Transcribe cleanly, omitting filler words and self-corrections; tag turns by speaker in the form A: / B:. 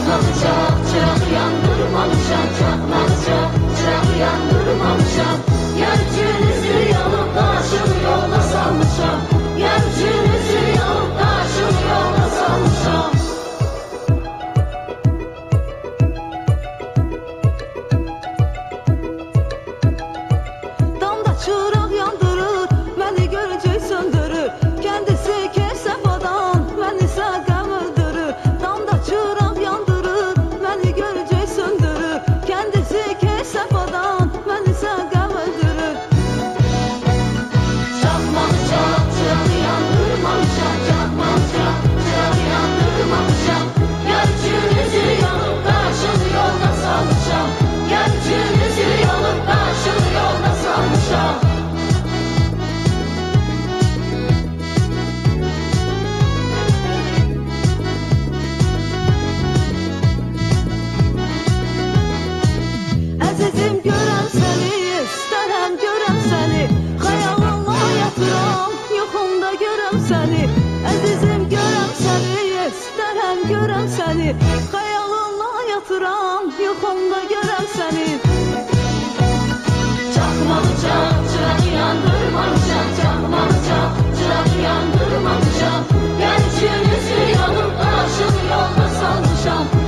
A: Çakmamışam, çırak yandırmamışam. Çakmamışam, çırak yandırmamışam. Yerçinizi yanıp taşını yolda salmışam. Yerçinizi yanıp taşını yolda salmışam.
B: Damda çırak yandırır, beni görecek söndürür. Kendisi kesefadan, beni sakam öldürür. Damda çırak yandırır, beni görecek söndürür. Kendisi kesefadan, beni sakam öldürür.
A: Çakmamışam, çırak yandırmamışam. Çakmamışam, çırak yandırmamışam. Yerçinizi yanıp taşını yolda salmışam. Yerçinizi yanıp taşını yolda salmışam.
B: Əzizim görəm səni, istərəm görəm səni. Xəyalımla yatıram, yuxumda görəm səni. Əzizim görəm səni, istərəm görəm səni. Xəyalımla yatıram, yuxumda görəm səni.
A: Çakmamışam, çırak yandırmamışam. Çakmamışam, çırak yandırmamışam. Yerçinizi yanıp taşını yolda salmışam.